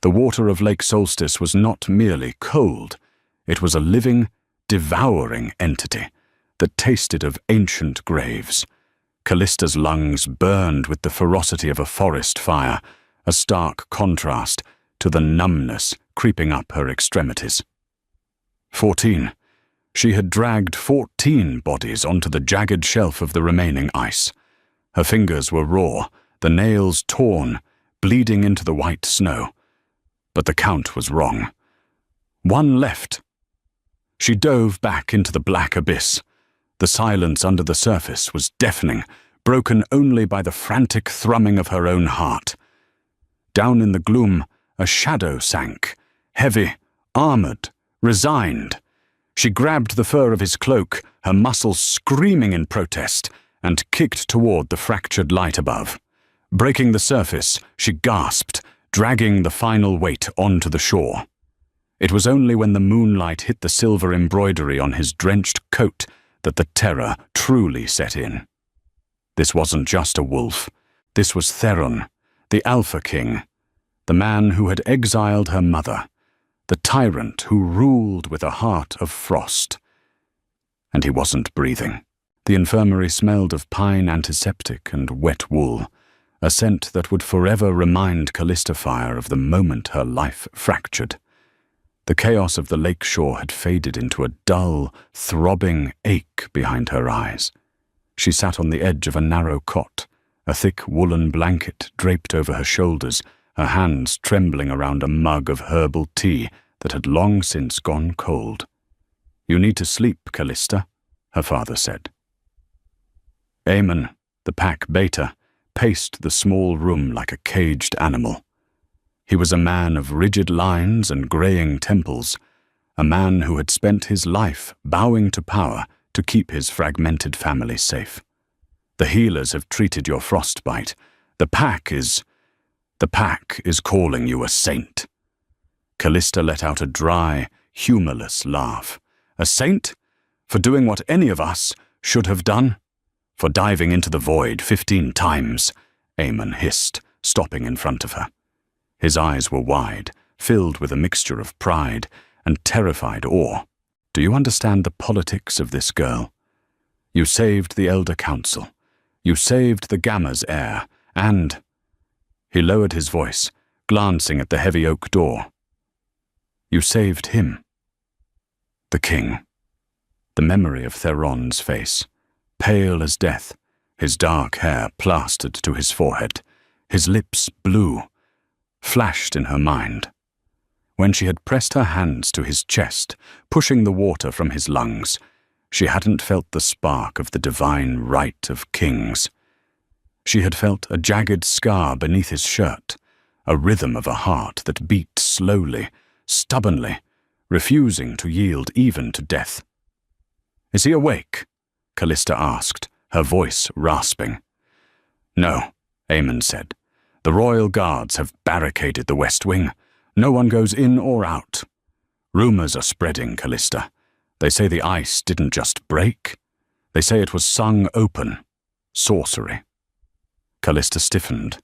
The water of Lake Solstice was not merely cold. It was a living, devouring entity that tasted of ancient graves. Callista's lungs burned with the ferocity of a forest fire, a stark contrast to the numbness creeping up her extremities. 14. She had dragged 14 bodies onto the jagged shelf of the remaining ice. Her fingers were raw, the nails torn, bleeding into the white snow. But the count was wrong. One left. She dove back into the black abyss. The silence under the surface was deafening, broken only by the frantic thrumming of her own heart. Down in the gloom, a shadow sank, heavy, armored, resigned. She grabbed the fur of his cloak, her muscles screaming in protest, and kicked toward the fractured light above. Breaking the surface, she gasped, dragging the final weight onto the shore. It was only when the moonlight hit the silver embroidery on his drenched coat that the terror truly set in. This wasn't just a wolf. This was Theron, the Alpha King, the man who had exiled her mother, the tyrant who ruled with a heart of frost. And he wasn't breathing. The infirmary smelled of pine antiseptic and wet wool, a scent that would forever remind Callista Fire of the moment her life fractured. The chaos of the lakeshore had faded into a dull, throbbing ache behind her eyes. She sat on the edge of a narrow cot, a thick woolen blanket draped over her shoulders, her hands trembling around a mug of herbal tea that had long since gone cold. "You need to sleep, Callista," her father said. Eamon, the pack beta, paced the small room like a caged animal. He was a man of rigid lines and graying temples, a man who had spent his life bowing to power to keep his fragmented family safe. "The healers have treated your frostbite. The pack is calling you a saint." Callista let out a dry, humorless laugh. "A saint? For doing what any of us should have done? For diving into the void 15 times, Eamon hissed, stopping in front of her. His eyes were wide, filled with a mixture of pride and terrified awe. "Do you understand the politics of this girl? You saved the Elder Council. You saved the Gamma's heir, and—" He lowered his voice, glancing at the heavy oak door. "You saved him." The king. The memory of Theron's face, pale as death, his dark hair plastered to his forehead, his lips blue, flashed in her mind. When she had pressed her hands to his chest, pushing the water from his lungs, she hadn't felt the spark of the divine right of kings. She had felt a jagged scar beneath his shirt, a rhythm of a heart that beat slowly, stubbornly, refusing to yield even to death. "Is he awake?" Callista asked, her voice rasping. "No," Eamon said. "The royal guards have barricaded the West Wing. No one goes in or out. Rumors are spreading, Callista. They say the ice didn't just break. They say it was sung open. Sorcery." Callista stiffened.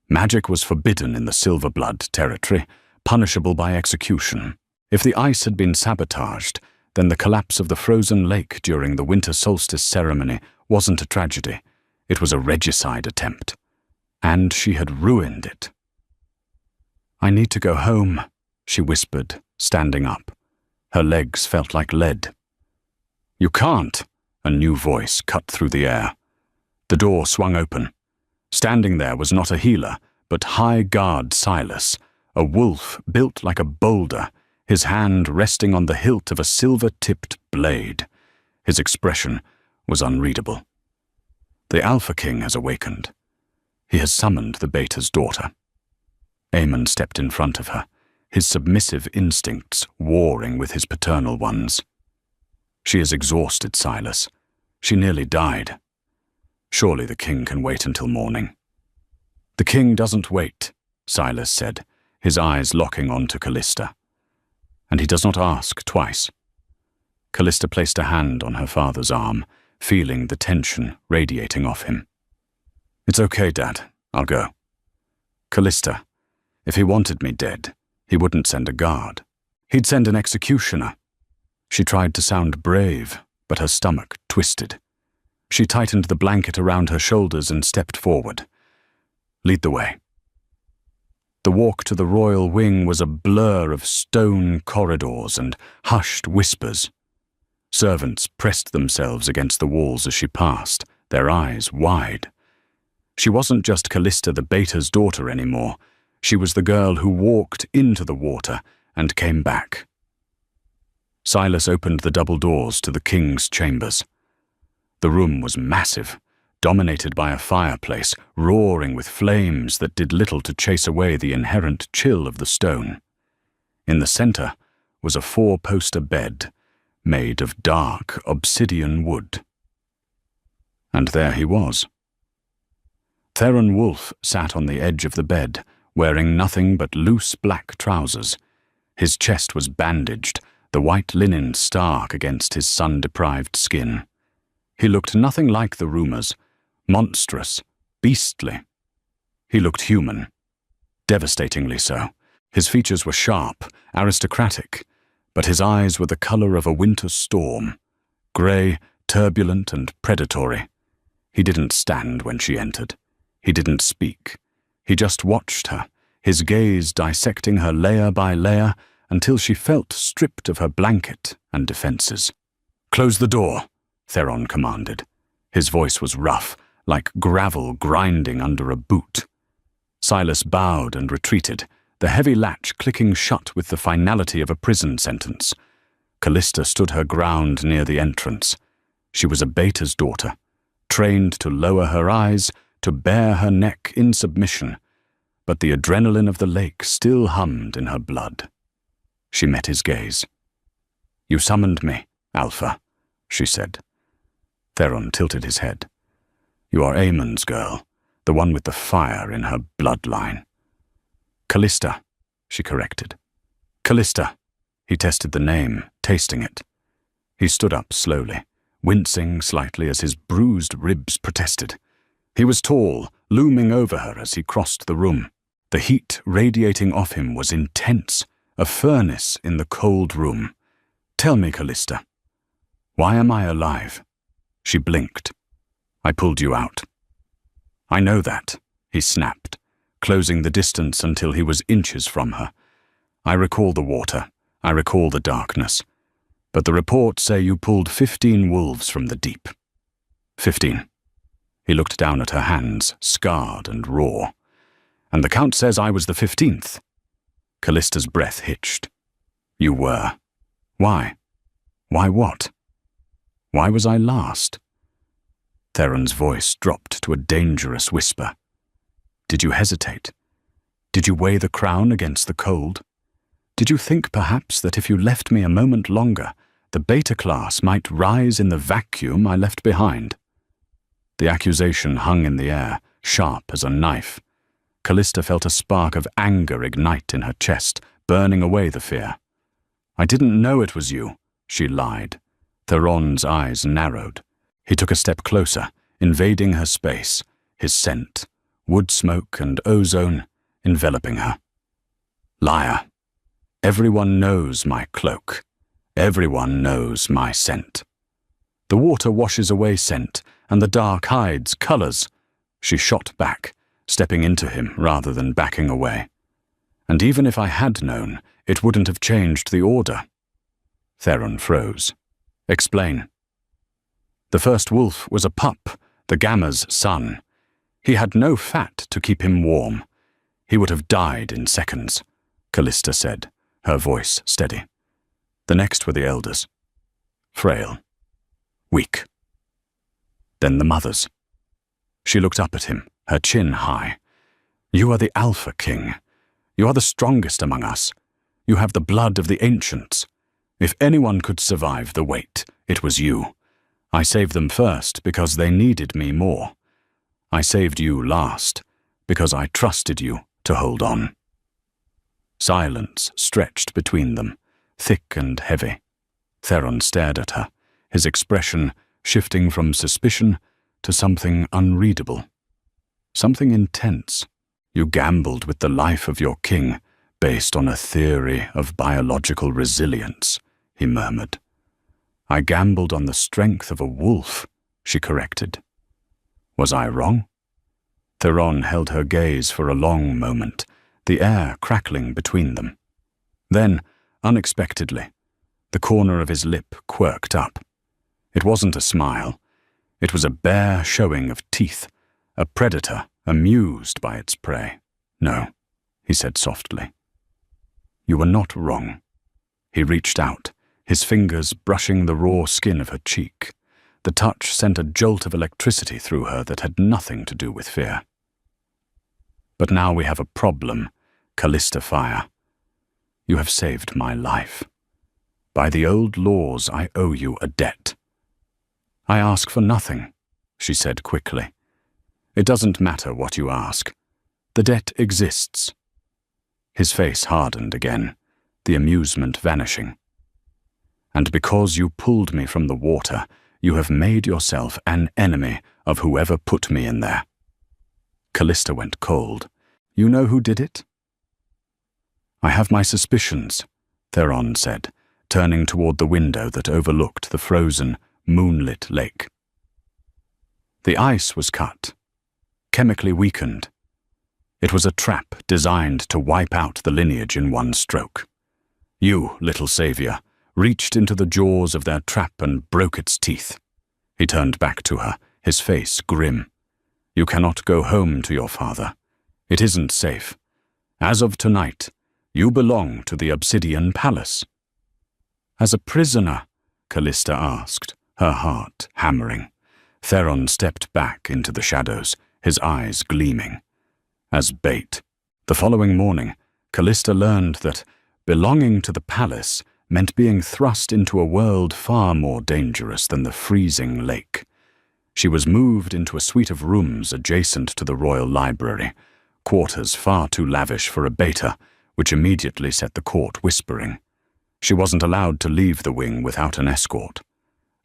Magic was forbidden in the Silver Blood territory, punishable by execution. If the ice had been sabotaged, then the collapse of the frozen lake during the winter solstice ceremony wasn't a tragedy. It was a regicide attempt. And she had ruined it. "I need to go home," she whispered, standing up. Her legs felt like lead. "You can't," a new voice cut through the air. The door swung open. Standing there was not a healer, but High Guard Silas, a wolf built like a boulder, his hand resting on the hilt of a silver-tipped blade. His expression was unreadable. "The Alpha King has awakened. He has summoned the Beta's daughter." Eamon stepped in front of her, his submissive instincts warring with his paternal ones. "She is exhausted, Silas. She nearly died. Surely the king can wait until morning." "The king doesn't wait," Silas said, his eyes locking onto Callista. "And he does not ask twice." Callista placed a hand on her father's arm, feeling the tension radiating off him. "It's okay, Dad. I'll go." "Callista, If he wanted me dead, he wouldn't send a guard. He'd send an executioner. She tried to sound brave, but her stomach twisted. She tightened the blanket around her shoulders and stepped forward. Lead the way. The walk to the royal wing was a blur of stone corridors and hushed whispers. Servants pressed themselves against the walls as she passed, their eyes wide. She wasn't just Callista the Beta's daughter anymore. She was the girl who walked into the water and came back. Silas opened the double doors to the king's chambers. The room was massive, dominated by a fireplace, roaring with flames that did little to chase away the inherent chill of the stone. In the center was a 4-poster bed, made of dark obsidian wood. And there he was. Theron Wolfe sat on the edge of the bed, wearing nothing but loose black trousers. His chest was bandaged, the white linen stark against his sun-deprived skin. He looked nothing like the rumors, monstrous, beastly. He looked human, devastatingly so. His features were sharp, aristocratic, but his eyes were the color of a winter storm, grey, turbulent, and predatory. He didn't stand when she entered. He didn't speak. He just watched her, his gaze dissecting her layer by layer until she felt stripped of her blanket and defenses. "Close the door," Theron commanded. His voice was rough, like gravel grinding under a boot. Silas bowed and retreated, the heavy latch clicking shut with the finality of a prison sentence. Callista stood her ground near the entrance. She was a Beta's daughter, trained to lower her eyes, to bare her neck in submission, but the adrenaline of the lake still hummed in her blood. She met his gaze. "You summoned me, Alpha," she said. Theron tilted his head. "You are Aemon's girl, the one with the fire in her bloodline." "Callista," she corrected. "Callista." He tested the name, tasting it. He stood up slowly, wincing slightly as his bruised ribs protested. He was tall, looming over her as he crossed the room. The heat radiating off him was intense, a furnace in the cold room. "Tell me, Callista, why am I alive?" She blinked. "I pulled you out." "I know that," he snapped, closing the distance until he was inches from her. "I recall the water. I recall the darkness. But the reports say you pulled 15 wolves from the deep." 15. He looked down at her hands, scarred and raw. "And the Count says I was the 15th. Callista's breath hitched. "You were. Why? Why what? Why was I last?" Theron's voice dropped to a dangerous whisper. "Did you hesitate? Did you weigh the crown against the cold? Did you think perhaps that if you left me a moment longer, the Beta class might rise in the vacuum I left behind?" The accusation hung in the air, sharp as a knife. Callista felt a spark of anger ignite in her chest, burning away the fear. "I didn't know it was you," she lied. Theron's eyes narrowed. He took a step closer, invading her space, his scent, wood smoke and ozone, enveloping her. "Liar. Everyone knows my cloak. Everyone knows my scent. The water washes away scent, and the dark hides colors." She shot back, stepping into him rather than backing away. "And even if I had known, it wouldn't have changed the order." Theron froze. "Explain." "The first wolf was a pup, the Gamma's son. He had no fat to keep him warm. He would have died in seconds," Callista said, her voice steady. "The next were the elders. Frail. Weak. Then the mothers." She looked up at him, her chin high. "You are the Alpha King. You are the strongest among us. You have the blood of the ancients. If anyone could survive the weight, it was you. I saved them first because they needed me more. I saved you last because I trusted you to hold on." Silence stretched between them, thick and heavy. Theron stared at her, his expression shifting from suspicion to something unreadable, something intense. You gambled with the life of your king based on a theory of biological resilience, he murmured. I gambled on the strength of a wolf, she corrected. Was I wrong? Theron held her gaze for a long moment, the air crackling between them. Then, unexpectedly, the corner of his lip quirked up. It wasn't a smile. It was a bare showing of teeth, a predator amused by its prey. No, he said softly. You were not wrong. He reached out, his fingers brushing the raw skin of her cheek. The touch sent a jolt of electricity through her that had nothing to do with fear. But now we have a problem, Callista Fire. You have saved my life. By the old laws, I owe you a debt. I ask for nothing, she said quickly. It doesn't matter what you ask. The debt exists. His face hardened again, the amusement vanishing. And because you pulled me from the water, you have made yourself an enemy of whoever put me in there. Callista went cold. You know who did it? I have my suspicions, Theron said, turning toward the window that overlooked the frozen, moonlit lake. The ice was cut, chemically weakened. It was a trap designed to wipe out the lineage in one stroke. You, little savior, reached into the jaws of their trap and broke its teeth. He turned back to her, his face grim. You cannot go home to your father. It isn't safe. As of tonight, you belong to the Obsidian Palace. As a prisoner, Callista asked, her heart hammering. Theron stepped back into the shadows, his eyes gleaming. As bait. The following morning, Callista learned that belonging to the palace meant being thrust into a world far more dangerous than the freezing lake. She was moved into a suite of rooms adjacent to the royal library, quarters far too lavish for a beta, which immediately set the court whispering. She wasn't allowed to leave the wing without an escort.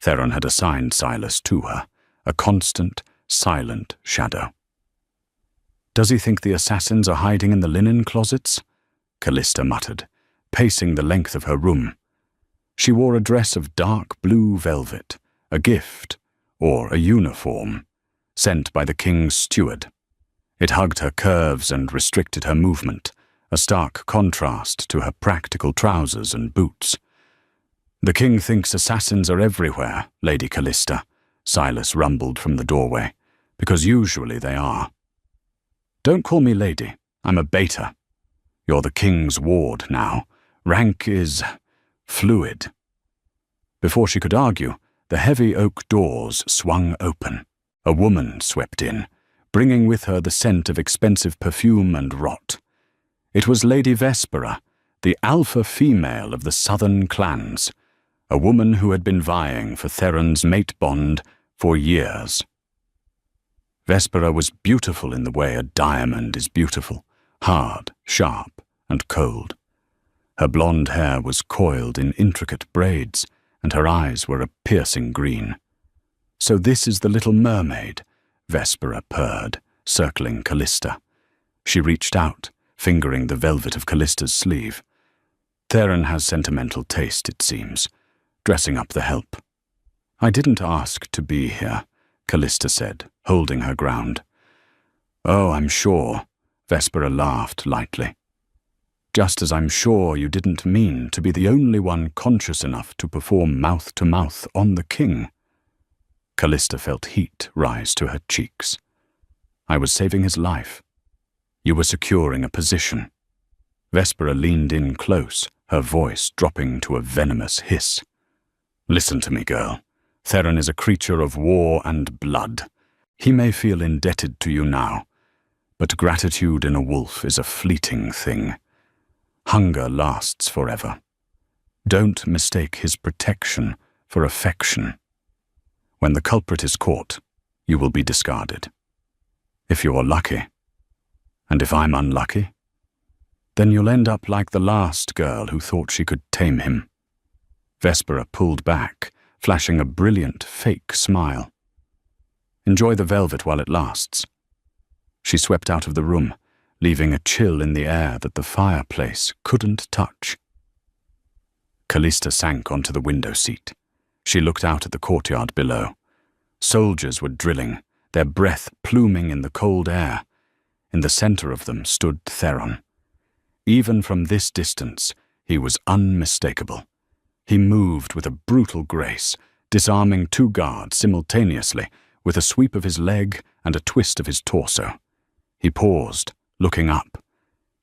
Theron had assigned Silas to her, a constant, silent shadow. Does he think the assassins are hiding in the linen closets? Callista muttered, pacing the length of her room. She wore a dress of dark blue velvet, a gift, or a uniform, sent by the king's steward. It hugged her curves and restricted her movement, a stark contrast to her practical trousers and boots. The king thinks assassins are everywhere, Lady Callista, Silas rumbled from the doorway, because usually they are. Don't call me lady, I'm a beta. You're the king's ward now. Rank is fluid. Before she could argue, the heavy oak doors swung open. A woman swept in, bringing with her the scent of expensive perfume and rot. It was Lady Vespera, the alpha female of the southern clans, a woman who had been vying for Theron's mate bond for years. Vespera was beautiful in the way a diamond is beautiful, hard, sharp, and cold. Her blonde hair was coiled in intricate braids, and her eyes were a piercing green. So this is the little mermaid, Vespera purred, circling Callista. She reached out, fingering the velvet of Callista's sleeve. Theron has sentimental taste, it seems, dressing up the help. I didn't ask to be here, Callista said, holding her ground. Oh, I'm sure, Vespera laughed lightly. Just as I'm sure you didn't mean to be the only one conscious enough to perform mouth-to-mouth on the king. Callista felt heat rise to her cheeks. I was saving his life. You were securing a position. Vespera leaned in close, her voice dropping to a venomous hiss. Listen to me, girl. Theron is a creature of war and blood. He may feel indebted to you now, but gratitude in a wolf is a fleeting thing. Hunger lasts forever. Don't mistake his protection for affection. When the culprit is caught, you will be discarded. If you're lucky, and if I'm unlucky, then you'll end up like the last girl who thought she could tame him. Vespera pulled back, flashing a brilliant, fake smile. Enjoy the velvet while it lasts. She swept out of the room, leaving a chill in the air that the fireplace couldn't touch. Callista sank onto the window seat. She looked out at the courtyard below. Soldiers were drilling, their breath pluming in the cold air. In the center of them stood Theron. Even from this distance, he was unmistakable. He moved with a brutal grace, disarming 2 guards simultaneously with a sweep of his leg and a twist of his torso. He paused, looking up.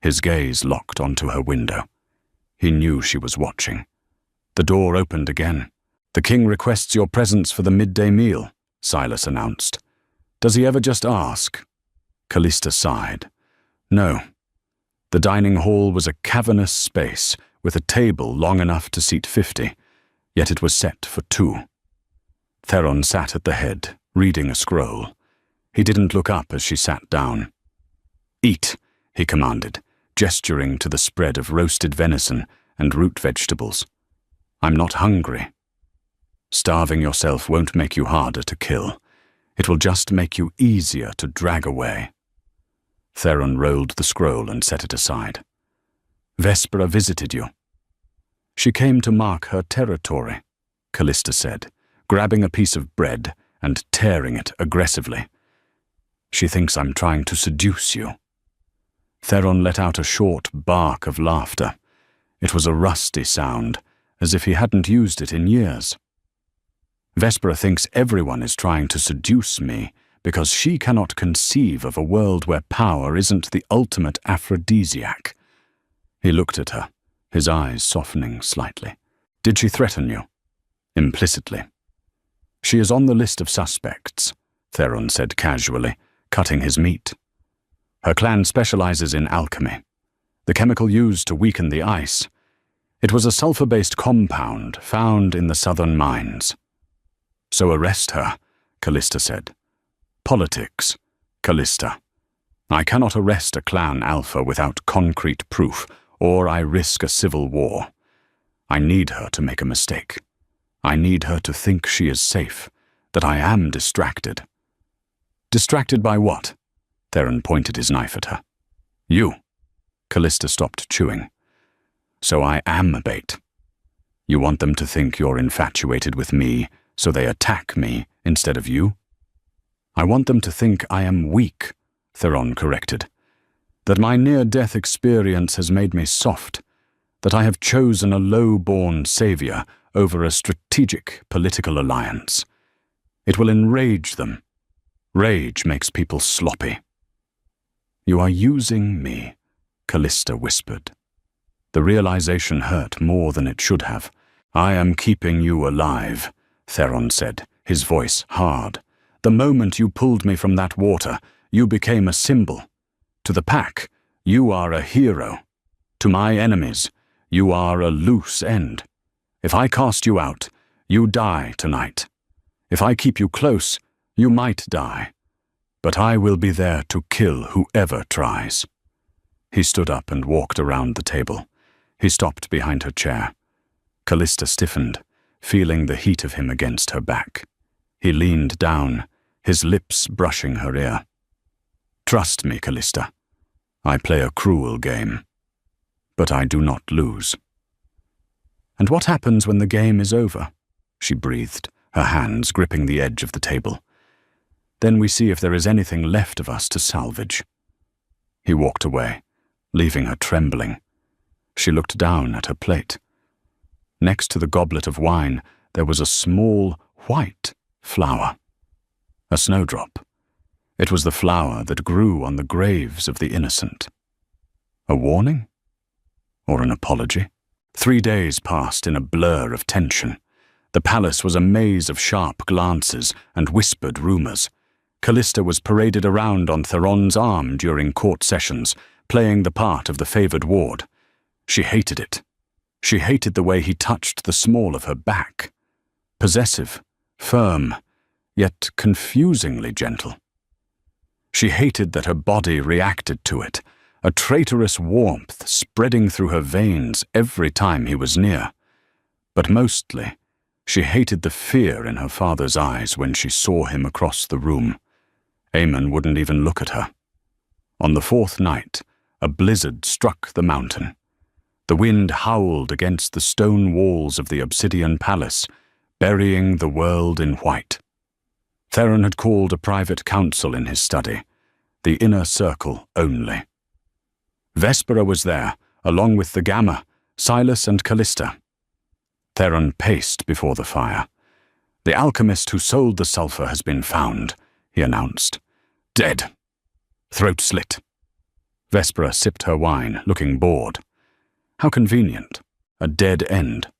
His gaze locked onto her window. He knew she was watching. The door opened again. "The king requests your presence for the midday meal," Silas announced. "Does he ever just ask?" Callista sighed. No. The dining hall was a cavernous space with a table long enough to seat 50, yet it was set for 2. Theron sat at the head, reading a scroll. He didn't look up as she sat down. "Eat," he commanded, gesturing to the spread of roasted venison and root vegetables. "I'm not hungry." Starving yourself won't make you harder to kill. It will just make you easier to drag away. Theron rolled the scroll and set it aside. "Vespera visited you." "She came to mark her territory," Callista said, grabbing a piece of bread and tearing it aggressively. "She thinks I'm trying to seduce you." Theron let out a short bark of laughter. It was a rusty sound, as if he hadn't used it in years. "Vespera thinks everyone is trying to seduce me because she cannot conceive of a world where power isn't the ultimate aphrodisiac." He looked at her, his eyes softening slightly. "Did she threaten you?" "Implicitly." "She is on the list of suspects," Theron said casually, cutting his meat. "Her clan specializes in alchemy, the chemical used to weaken the ice. It was a sulfur-based compound found in the southern mines." "So arrest her," Callista said. "Politics, Callista. I cannot arrest a clan alpha without concrete proof, or I risk a civil war. I need her to make a mistake. I need her to think she is safe, that I am distracted." "Distracted by what?" Theron pointed his knife at her. "You." Callista stopped chewing. "So I am a bait. You want them to think you're infatuated with me, so they attack me instead of you?" "I want them to think I am weak," Theron corrected. "That my near-death experience has made me soft, that I have chosen a low-born savior over a strategic political alliance. It will enrage them. Rage makes people sloppy." "You are using me," Callista whispered. The realization hurt more than it should have. "I am keeping you alive," Theron said, his voice hard. "The moment you pulled me from that water, you became a symbol. To the pack, you are a hero. To my enemies, you are a loose end. If I cast you out, you die tonight. If I keep you close, you might die. But I will be there to kill whoever tries." He stood up and walked around the table. He stopped behind her chair. Callista stiffened, feeling the heat of him against her back. He leaned down, his lips brushing her ear. "Trust me, Callista. I play a cruel game. But I do not lose." "And what happens when the game is over?" she breathed, her hands gripping the edge of the table. "Then we see if there is anything left of us to salvage." He walked away, leaving her trembling. She looked down at her plate. Next to the goblet of wine, there was a small, white flower. A snowdrop. It was the flower that grew on the graves of the innocent. A warning? Or an apology? 3 days passed in a blur of tension. The palace was a maze of sharp glances and whispered rumors. Callista was paraded around on Theron's arm during court sessions, playing the part of the favored ward. She hated it. She hated the way he touched the small of her back. Possessive, firm, yet confusingly gentle. She hated that her body reacted to it, a traitorous warmth spreading through her veins every time he was near. But mostly, she hated the fear in her father's eyes when she saw him across the room. Aemon wouldn't even look at her. On the fourth night, a blizzard struck the mountain. The wind howled against the stone walls of the obsidian palace, burying the world in white. Theron had called a private council in his study, the inner circle only. Vespera was there, along with the Gamma, Silas and Callista. Theron paced before the fire. "The alchemist who sold the sulfur has been found," he announced. "Dead. Throat slit." Vespera sipped her wine, looking bored. How convenient. A dead end.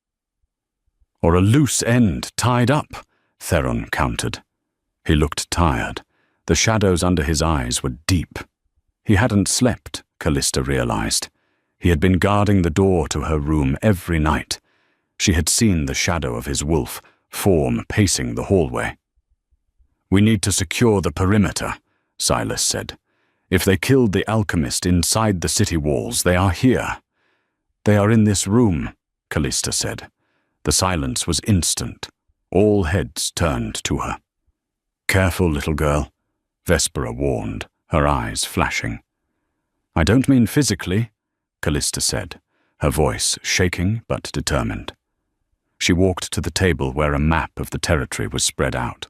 "Or a loose end tied up," Theron countered. He looked tired. The shadows under his eyes were deep. He hadn't slept, Callista realized. He had been guarding the door to her room every night. She had seen the shadow of his wolf form pacing the hallway. "We need to secure the perimeter," Silas said. "If they killed the alchemist inside the city walls, they are here." "They are in this room," Callista said. The silence was instant. All heads turned to her. "Careful, little girl," Vespera warned, her eyes flashing. "I don't mean physically," Callista said, her voice shaking but determined. She walked to the table where a map of the territory was spread out.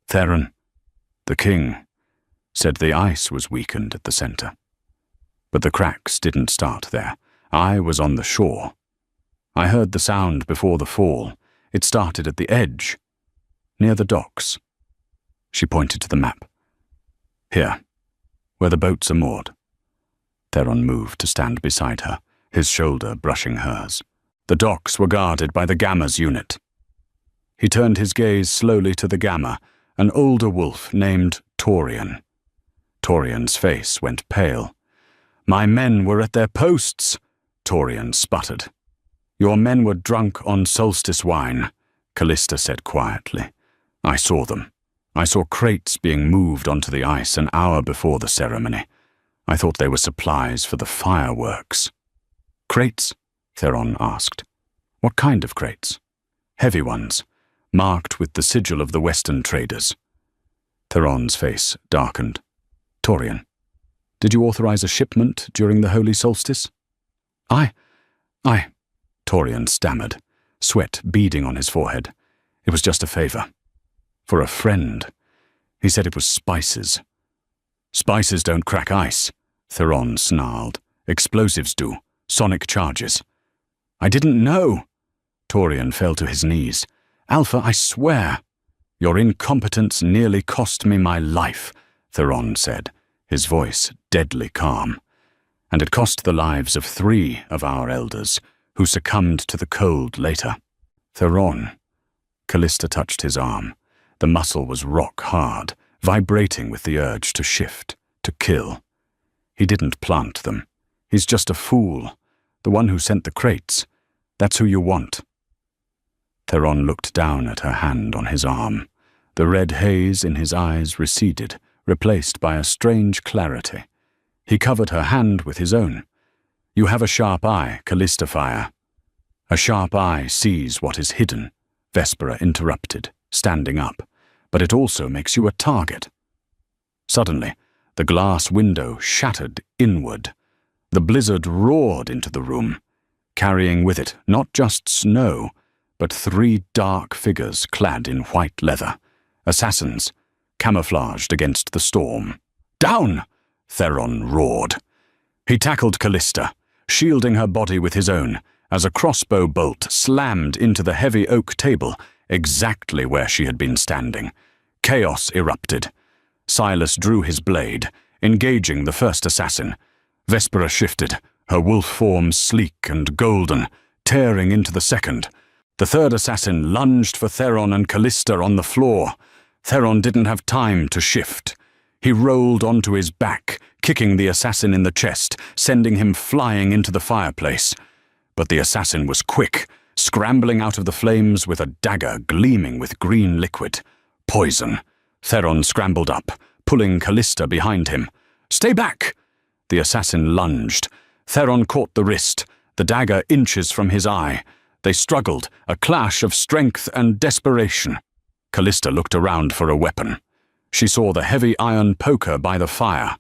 "Theron, the king, said the ice was weakened at the center. But the cracks didn't start there. I was on the shore. I heard the sound before the fall. It started at the edge, near the docks." She pointed to the map. "Here, where the boats are moored." Theron moved to stand beside her, his shoulder brushing hers. The docks were guarded by the Gamma's unit. He turned his gaze slowly to the Gamma, an older wolf named Torian. Torian's face went pale. "My men were at their posts," Torian sputtered. "Your men were drunk on solstice wine," Callista said quietly. "I saw them. I saw crates being moved onto the ice an hour before the ceremony. I thought they were supplies for the fireworks." "Crates?" Theron asked. "What kind of crates?" "Heavy ones, marked with the sigil of the Western traders." Theron's face darkened. "Torian, did you authorize a shipment during the holy solstice?" I, Torian stammered, sweat beading on his forehead. "It was just a favor. For a friend." He said it was spices. "Spices don't crack ice," Theron snarled. "Explosives do. Sonic charges." "I didn't know." Torian fell to his knees. "Alpha, I swear." "Your incompetence nearly cost me my life," Theron said, his voice deadly calm. "And it cost the lives of 3 of our elders, who succumbed to the cold later." "Theron." Callista touched his arm. The muscle was rock hard, vibrating with the urge to shift, to kill. "He didn't plant them. He's just a fool. The one who sent the crates. That's who you want." Theron looked down at her hand on his arm. The red haze in his eyes receded, replaced by a strange clarity. He covered her hand with his own. "You have a sharp eye, Callista Fire." "A sharp eye sees what is hidden," Vespera interrupted, standing up. "But it also makes you a target." Suddenly, the glass window shattered inward. The blizzard roared into the room, carrying with it not just snow, but 3 dark figures clad in white leather, assassins, camouflaged against the storm. "Down!" Theron roared. He tackled Callista, shielding her body with his own, as a crossbow bolt slammed into the heavy oak table, exactly where she had been standing. Chaos erupted. Silas drew his blade, engaging the first assassin. Vespera shifted, her wolf form sleek and golden, tearing into the second. The third assassin lunged for Theron and Callista on the floor. Theron didn't have time to shift. He rolled onto his back, kicking the assassin in the chest, sending him flying into the fireplace. But the assassin was quick, scrambling out of the flames with a dagger gleaming with green liquid. Poison. Theron scrambled up, pulling Callista behind him. "Stay back!" The assassin lunged. Theron caught the wrist, the dagger inches from his eye. They struggled, a clash of strength and desperation. Callista looked around for a weapon. She saw the heavy iron poker by the fire.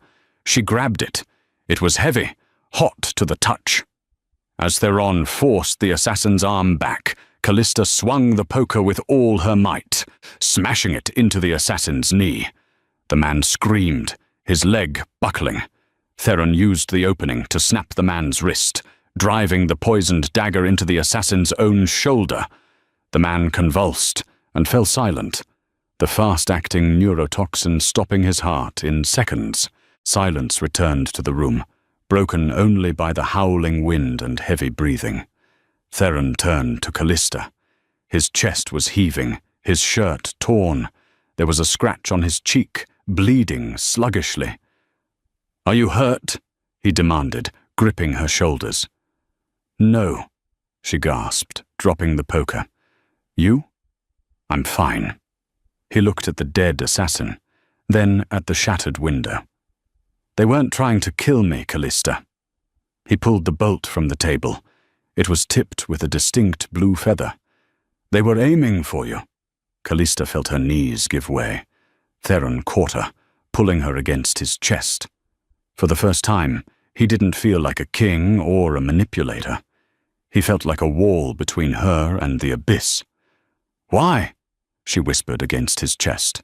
She grabbed it. It was heavy, hot to the touch. As Theron forced the assassin's arm back, Callista swung the poker with all her might, smashing it into the assassin's knee. The man screamed, his leg buckling. Theron used the opening to snap the man's wrist, driving the poisoned dagger into the assassin's own shoulder. The man convulsed and fell silent, the fast-acting neurotoxin stopping his heart in seconds. Silence returned to the room, broken only by the howling wind and heavy breathing. Theron turned to Callista. His chest was heaving, his shirt torn. There was a scratch on his cheek, bleeding sluggishly. "Are you hurt?" he demanded, gripping her shoulders. "No," she gasped, dropping the poker. "You?" "I'm fine." He looked at the dead assassin, then at the shattered window. "They weren't trying to kill me, Callista." He pulled the bolt from the table. It was tipped with a distinct blue feather. "They were aiming for you." Callista felt her knees give way. Theron caught her, pulling her against his chest. For the first time, he didn't feel like a king or a manipulator. He felt like a wall between her and the abyss. "Why?" she whispered against his chest.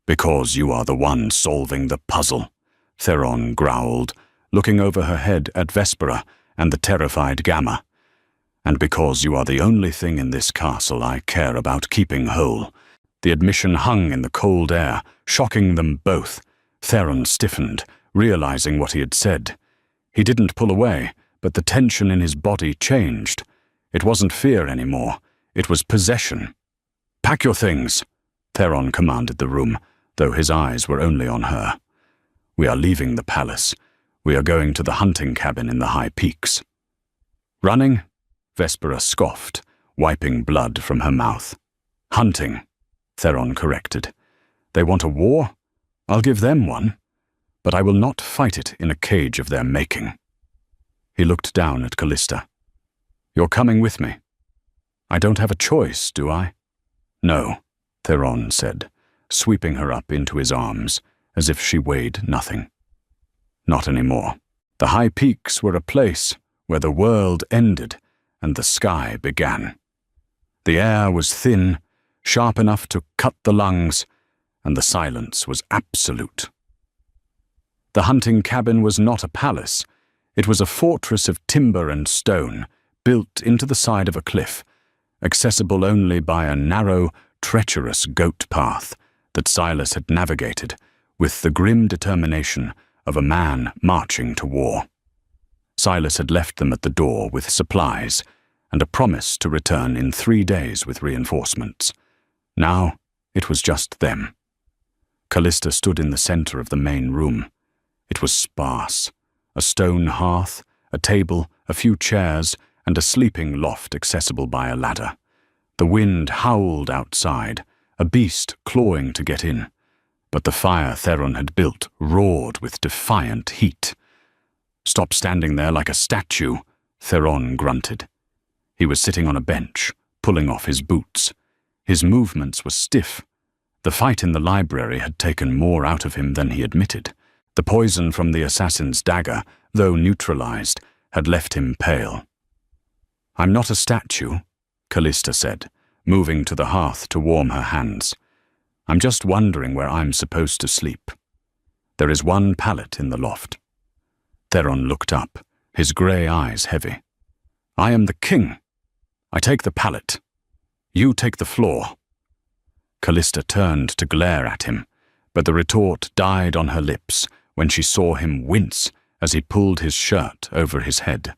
"Because you are the one solving the puzzle," Theron growled, looking over her head at Vespera and the terrified Gamma. "And because you are the only thing in this castle I care about keeping whole." The admission hung in the cold air, shocking them both. Theron stiffened, realizing what he had said. He didn't pull away, but the tension in his body changed. It wasn't fear anymore. It was possession. "Pack your things," Theron commanded the room, though his eyes were only on her. "We are leaving the palace. We are going to the hunting cabin in the high peaks." "Running?" Vespera scoffed, wiping blood from her mouth. "Hunting," Theron corrected. "They want a war? I'll give them one. But I will not fight it in a cage of their making." He looked down at Callista. "You're coming with me." "I don't have a choice, do I?" "No," Theron said, sweeping her up into his arms, as if she weighed nothing. "Not anymore." The high peaks were a place where the world ended and the sky began. The air was thin, sharp enough to cut the lungs, and the silence was absolute. The hunting cabin was not a palace. It was a fortress of timber and stone, built into the side of a cliff, accessible only by a narrow, treacherous goat path that Silas had navigated with the grim determination of a man marching to war. Silas had left them at the door with supplies and a promise to return in 3 days with reinforcements. Now it was just them. Callista stood in the center of the main room. It was sparse. A stone hearth, a table, a few chairs, and a sleeping loft accessible by a ladder. The wind howled outside, a beast clawing to get in. But the fire Theron had built roared with defiant heat. "Stop standing there like a statue," Theron grunted. He was sitting on a bench, pulling off his boots. His movements were stiff. The fight in the library had taken more out of him than he admitted. The poison from the assassin's dagger, though neutralized, had left him pale. "I'm not a statue," Callista said, moving to the hearth to warm her hands. "I'm just wondering where I'm supposed to sleep. There is one pallet in the loft." Theron looked up, his grey eyes heavy. "I am the king. I take the pallet. You take the floor." Callista turned to glare at him, but the retort died on her lips when she saw him wince as he pulled his shirt over his head.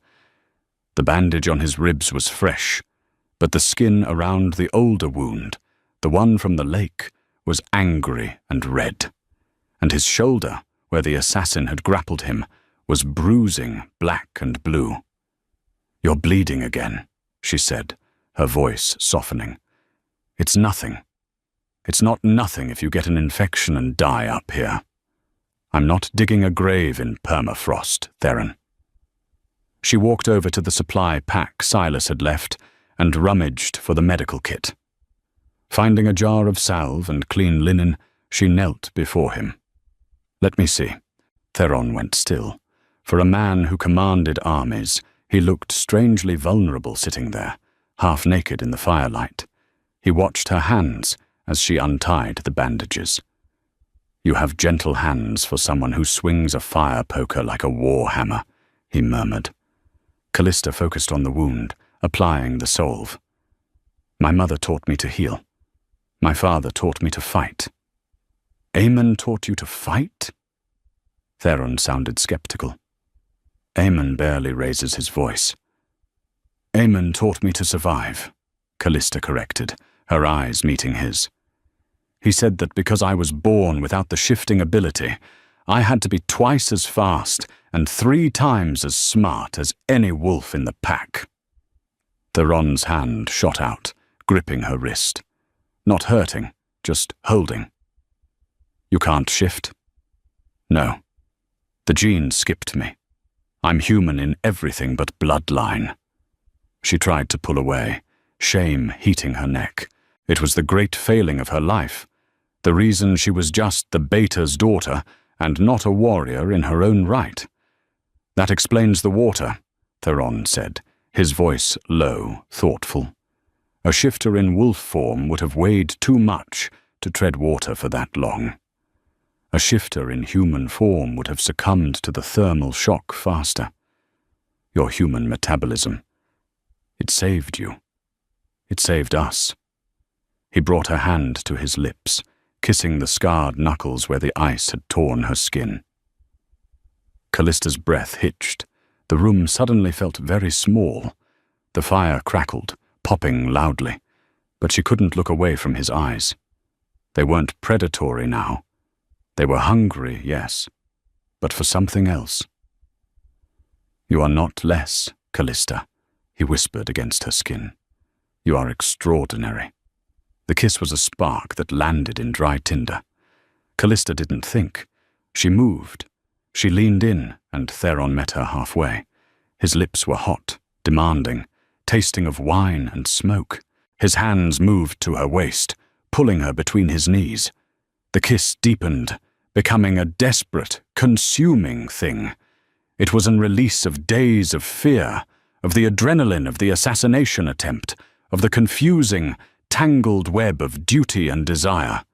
The bandage on his ribs was fresh, but the skin around the older wound, the one from the lake, was angry and red, and his shoulder, where the assassin had grappled him, was bruising black and blue. "You're bleeding again," she said, her voice softening. "It's nothing. It's not nothing if you get an infection and die up here. I'm not digging a grave in permafrost, Theron." She walked over to the supply pack Silas had left and rummaged for the medical kit. Finding a jar of salve and clean linen, she knelt before him. "Let me see." Theron went still. For a man who commanded armies, he looked strangely vulnerable sitting there, half naked in the firelight. He watched her hands as she untied the bandages. "You have gentle hands for someone who swings a fire poker like a war hammer," he murmured. Callista focused on the wound, applying the salve. "My mother taught me to heal. My father taught me to fight." "Aemon taught you to fight?" Theron sounded skeptical. Aemon barely raises his voice. "Aemon taught me to survive," Callista corrected, her eyes meeting his. "He said that because I was born without the shifting ability, I had to be twice as fast and 3 times as smart as any wolf in the pack." Theron's hand shot out, gripping her wrist. Not hurting, just holding. "You can't shift?" "No. The gene skipped me. I'm human in everything but bloodline." She tried to pull away, shame heating her neck. It was the great failing of her life, the reason she was just the Beta's daughter and not a warrior in her own right. "That explains the water," Theron said, his voice low, thoughtful. A shifter in wolf form would have weighed too much to tread water for that long. A shifter in human form would have succumbed to the thermal shock faster. Your human metabolism. It saved you. It saved us. He brought her hand to his lips, kissing the scarred knuckles where the ice had torn her skin. Callista's breath hitched. The room suddenly felt very small. The fire crackled, popping loudly, but she couldn't look away from his eyes. They weren't predatory now. They were hungry, yes, but for something else. "You are not less, Callista," he whispered against her skin. "You are extraordinary." The kiss was a spark that landed in dry tinder. Callista didn't think. She moved. She leaned in, and Theron met her halfway. His lips were hot, demanding, tasting of wine and smoke. His hands moved to her waist, pulling her between his knees. The kiss deepened, becoming a desperate, consuming thing. It was an release of days of fear, of the adrenaline of the assassination attempt, of the confusing, tangled web of duty and desire.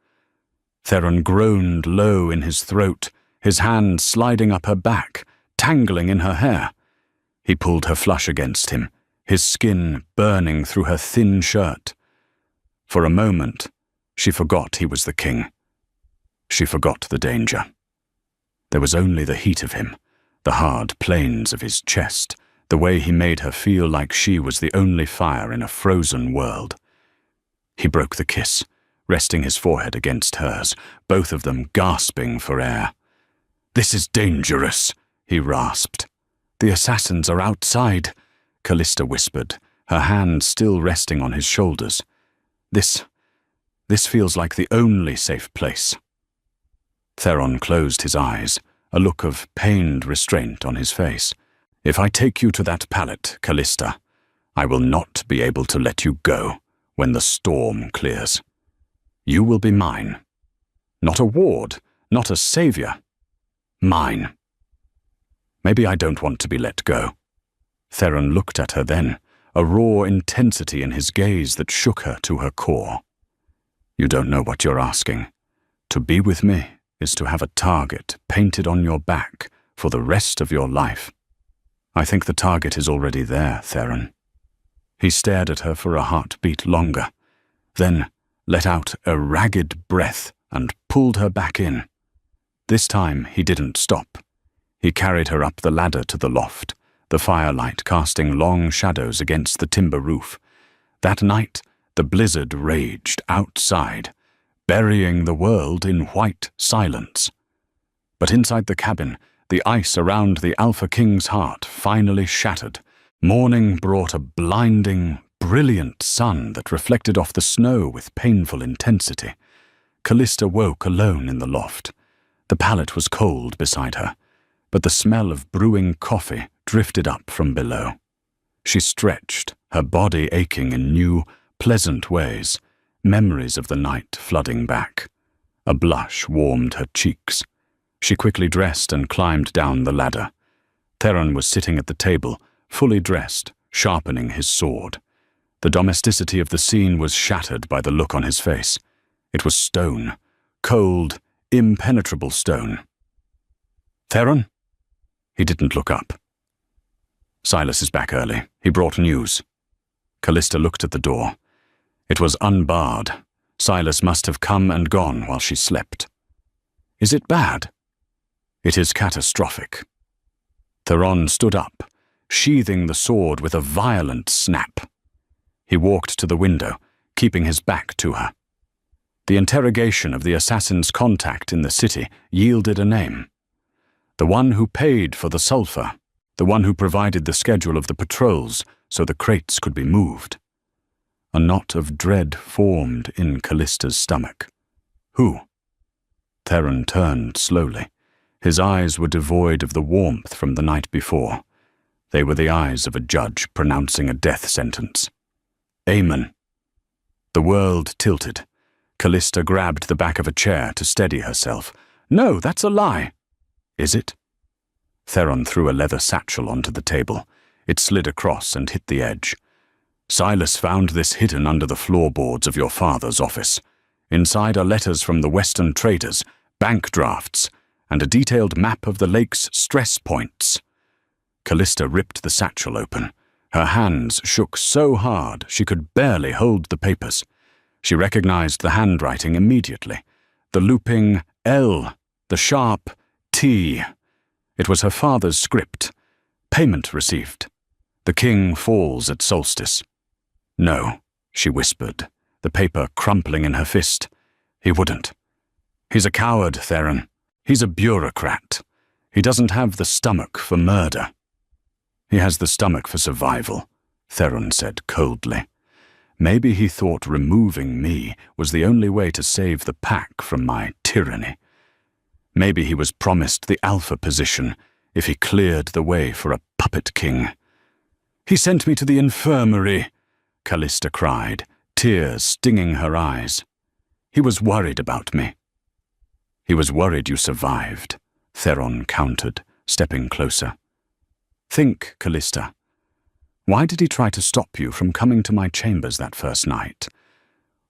Theron groaned low in his throat, his hand sliding up her back, tangling in her hair. He pulled her flush against him, his skin burning through her thin shirt. For a moment, she forgot he was the king. She forgot the danger. There was only the heat of him, the hard planes of his chest, the way he made her feel like she was the only fire in a frozen world. He broke the kiss, resting his forehead against hers, both of them gasping for air. "This is dangerous," he rasped. "The assassins are outside," Callista whispered, her hand still resting on his shoulders. This feels like the only safe place." Theron closed his eyes, a look of pained restraint on his face. "If I take you to that pallet, Callista, I will not be able to let you go when the storm clears. You will be mine. Not a ward, not a savior. Mine. Maybe I don't want to be let go." Theron looked at her then, a raw intensity in his gaze that shook her to her core. "You don't know what you're asking. To be with me is to have a target painted on your back for the rest of your life." "I think the target is already there, Theron." He stared at her for a heartbeat longer, then let out a ragged breath and pulled her back in. This time he didn't stop. He carried her up the ladder to the loft, the firelight casting long shadows against the timber roof. That night, the blizzard raged outside, burying the world in white silence. But inside the cabin, the ice around the Alpha King's heart finally shattered. Morning brought a blinding, brilliant sun that reflected off the snow with painful intensity. Callista woke alone in the loft. The pallet was cold beside her, but the smell of brewing coffee drifted up from below. She stretched, her body aching in new, pleasant ways, memories of the night flooding back. A blush warmed her cheeks. She quickly dressed and climbed down the ladder. Theron was sitting at the table, fully dressed, sharpening his sword. The domesticity of the scene was shattered by the look on his face. It was stone, cold, impenetrable stone. "Theron?" He didn't look up. "Silas is back early. He brought news." Callista looked at the door. It was unbarred. Silas must have come and gone while she slept. "Is it bad?" "It is catastrophic." Theron stood up, sheathing the sword with a violent snap. He walked to the window, keeping his back to her. The interrogation of the assassin's contact in the city yielded a name. The one who paid for the sulfur, the one who provided the schedule of the patrols so the crates could be moved. A knot of dread formed in Callista's stomach. Who? Theron turned slowly. His eyes were devoid of the warmth from the night before. They were the eyes of a judge pronouncing a death sentence. Aemon. The world tilted. Callista grabbed the back of a chair to steady herself. "No, that's a lie." "Is it?" Theron threw a leather satchel onto the table. It slid across and hit the edge. "Silas found this hidden under the floorboards of your father's office. Inside are letters from the Western traders, bank drafts, and a detailed map of the lake's stress points." Callista ripped the satchel open. Her hands shook so hard she could barely hold the papers. She recognized the handwriting immediately. The looping L, the sharp T. It was her father's script. Payment received. The king falls at solstice. "No," she whispered, the paper crumpling in her fist. "He wouldn't. He's a coward, Theron. He's a bureaucrat. He doesn't have the stomach for murder." "He has the stomach for survival," Theron said coldly. Maybe he thought removing me was the only way to save the pack from my tyranny. Maybe he was promised the alpha position if he cleared the way for a puppet king. "He sent me to the infirmary," Callista cried, tears stinging her eyes. "He was worried about me." "He was worried you survived," Theron countered, stepping closer. "Think, Callista. Why did he try to stop you from coming to my chambers that first night?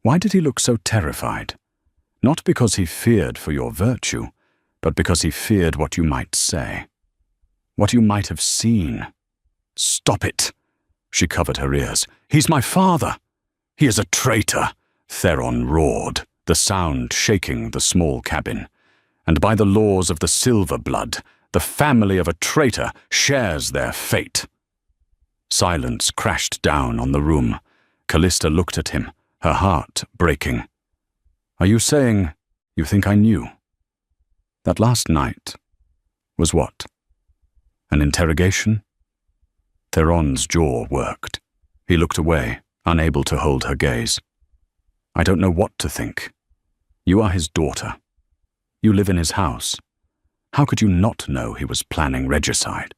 Why did he look so terrified? Not because he feared for your virtue, but because he feared what you might say. What you might have seen." "Stop it!" She covered her ears. "He's my father!" "He is a traitor!" Theron roared, the sound shaking the small cabin. "And by the laws of the silver blood, the family of a traitor shares their fate." Silence crashed down on the room. Callista looked at him, her heart breaking. "Are you saying you think I knew? That last night was what? An interrogation?" Theron's jaw worked. He looked away, unable to hold her gaze. "I don't know what to think. You are his daughter. You live in his house. How could you not know he was planning regicide?"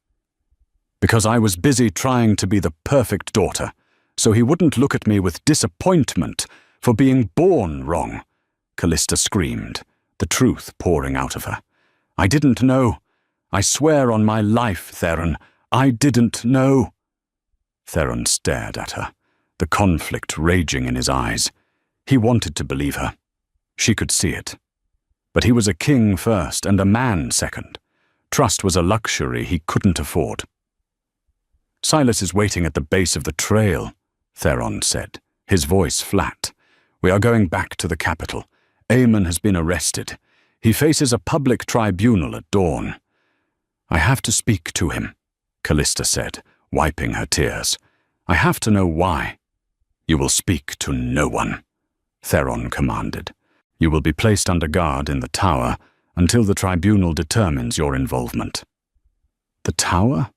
"Because I was busy trying to be the perfect daughter, so he wouldn't look at me with disappointment for being born wrong," Callista screamed, the truth pouring out of her. "I didn't know. I swear on my life, Theron, I didn't know." Theron stared at her, the conflict raging in his eyes. He wanted to believe her. She could see it. But he was a king first and a man second. Trust was a luxury he couldn't afford. "Silas is waiting at the base of the trail," Theron said, his voice flat. "We are going back to the capital. Aemon has been arrested. He faces a public tribunal at dawn." "I have to speak to him," Callista said, wiping her tears. "I have to know why." "You will speak to no one," Theron commanded. "You will be placed under guard in the tower until the tribunal determines your involvement." "The tower?"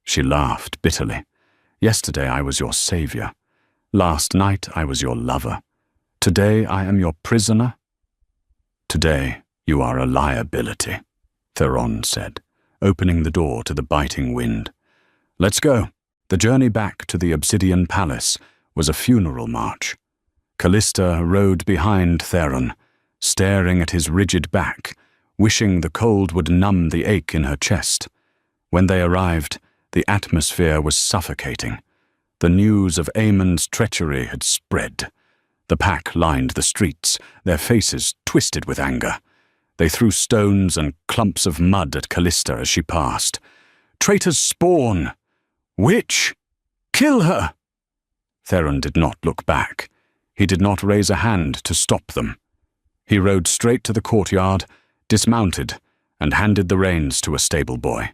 She laughed bitterly. "Yesterday I was your savior. Last night I was your lover. Today I am your prisoner." "Today you are a liability," Theron said, opening the door to the biting wind. "Let's go." The journey back to the Obsidian Palace was a funeral march. Callista rode behind Theron, staring at his rigid back, wishing the cold would numb the ache in her chest. When they arrived, the atmosphere was suffocating. The news of Aemon's treachery had spread. The pack lined the streets, their faces twisted with anger. They threw stones and clumps of mud at Callista as she passed. "Traitor's spawn! Witch! Kill her!" Theron did not look back. He did not raise a hand to stop them. He rode straight to the courtyard, dismounted, and handed the reins to a stable boy.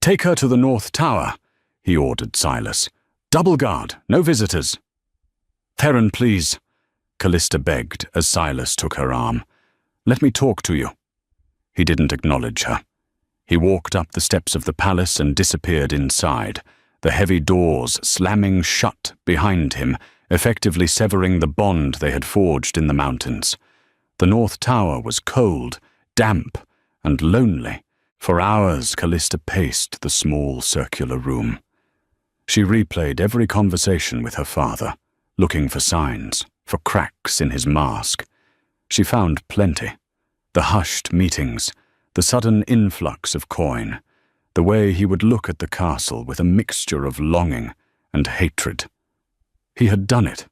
"Take her to the North Tower," he ordered Silas. "Double guard, no visitors." "Theron, please," Callista begged as Silas took her arm. "Let me talk to you." He didn't acknowledge her. He walked up the steps of the palace and disappeared inside, the heavy doors slamming shut behind him, effectively severing the bond they had forged in the mountains. The North Tower was cold, damp, and lonely. For hours Callista paced the small circular room. She replayed every conversation with her father, looking for signs, for cracks in his mask. She found plenty. The hushed meetings, the sudden influx of coin, the way he would look at the castle with a mixture of longing and hatred. He had done it,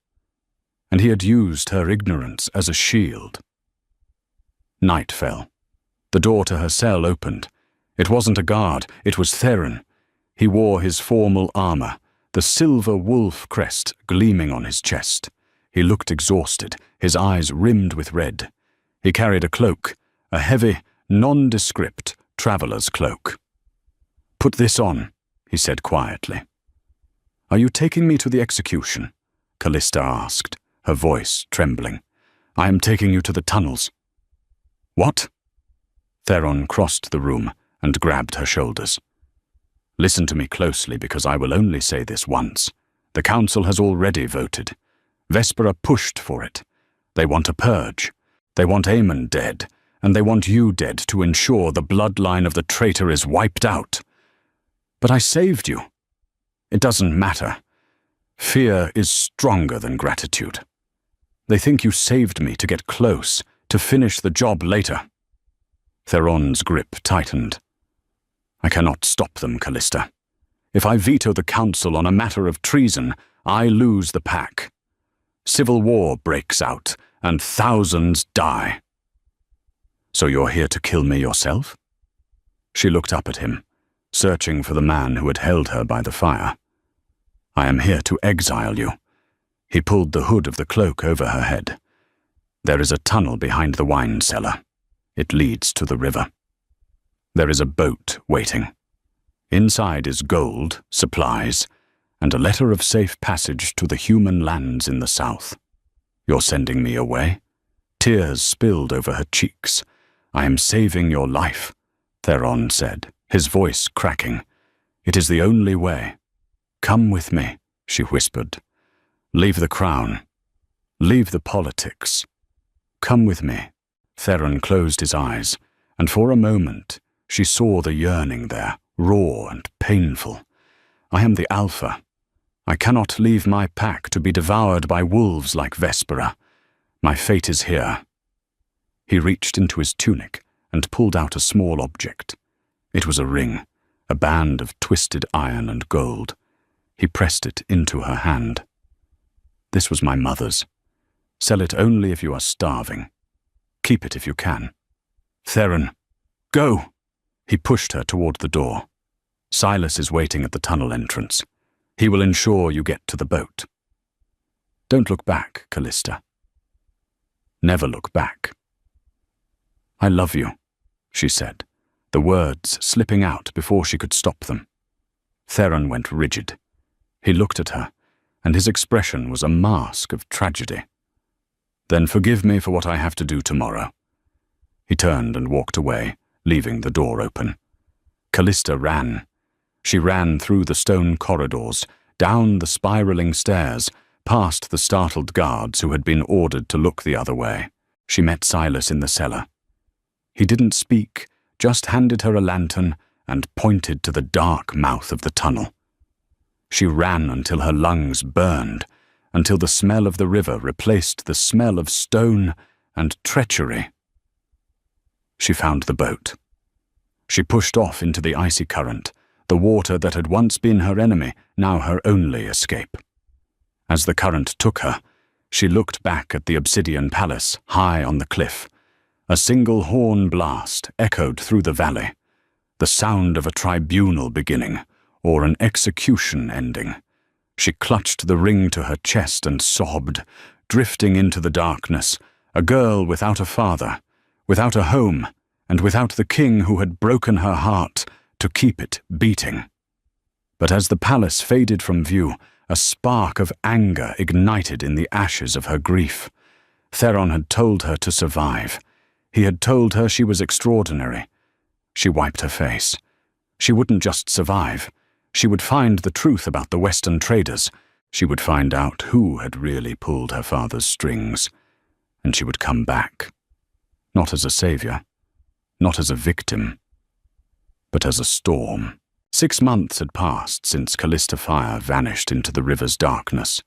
and he had used her ignorance as a shield. Night fell. The door to her cell opened. It wasn't a guard, it was Theron. He wore his formal armor, the silver wolf crest gleaming on his chest. He looked exhausted, his eyes rimmed with red. He carried a cloak, a heavy, nondescript traveler's cloak. "Put this on," he said quietly. "Are you taking me to the execution?" Callista asked, her voice trembling. "I am taking you to the tunnels." "What?" Theron crossed the room and grabbed her shoulders. "Listen to me closely, because I will only say this once. The council has already voted. Vespera pushed for it. They want a purge. They want Aemon dead, and they want you dead to ensure the bloodline of the traitor is wiped out. But I saved you. It doesn't matter. Fear is stronger than gratitude. They think you saved me to get close, to finish the job later." Theron's grip tightened. "I cannot stop them, Callista. If I veto the council on a matter of treason, I lose the pack. Civil war breaks out, and thousands die." "So you're here to kill me yourself?" She looked up at him, searching for the man who had held her by the fire. "I am here to exile you." He pulled the hood of the cloak over her head. "There is a tunnel behind the wine cellar. It leads to the river. There is a boat waiting. Inside is gold, supplies, and a letter of safe passage to the human lands in the south. You're sending me away?" Tears spilled over her cheeks. "I am saving your life," Theron said, his voice cracking. "It is the only way. Come with me," she whispered. "Leave the crown. Leave the politics. Come with me." Theron closed his eyes, and for a moment she saw the yearning there, raw and painful. "I am the Alpha. I cannot leave my pack to be devoured by wolves like Vespera. My fate is here." He reached into his tunic and pulled out a small object. It was a ring, a band of twisted iron and gold. He pressed it into her hand. "This was my mother's. Sell it only if you are starving. Keep it if you can. Theron, go!" He pushed her toward the door. "Silas is waiting at the tunnel entrance. He will ensure you get to the boat. Don't look back, Callista. Never look back." "I love you," she said, the words slipping out before she could stop them. Theron went rigid. He looked at her, and his expression was a mask of tragedy. "Then forgive me for what I have to do tomorrow." He turned and walked away, leaving the door open. Callista ran. She ran through the stone corridors, down the spiraling stairs, past the startled guards who had been ordered to look the other way. She met Silas in the cellar. He didn't speak, just handed her a lantern and pointed to the dark mouth of the tunnel. She ran until her lungs burned, until the smell of the river replaced the smell of stone and treachery. she found the boat. She pushed off into the icy current, the water that had once been her enemy, now her only escape. As the current took her, she looked back at the obsidian palace high on the cliff. A single horn blast echoed through the valley, the sound of a tribunal beginning or an execution ending. She clutched the ring to her chest and sobbed, drifting into the darkness, a girl without a father, without a home, and without the king who had broken her heart to keep it beating. But as the palace faded from view, a spark of anger ignited in the ashes of her grief. Theron had told her to survive. He had told her she was extraordinary. She wiped her face. She wouldn't just survive. She would find the truth about the Western traders. She would find out who had really pulled her father's strings. And she would come back. Not as a savior, not as a victim, but as a storm. 6 months had passed since Callista Fire vanished into the river's darkness.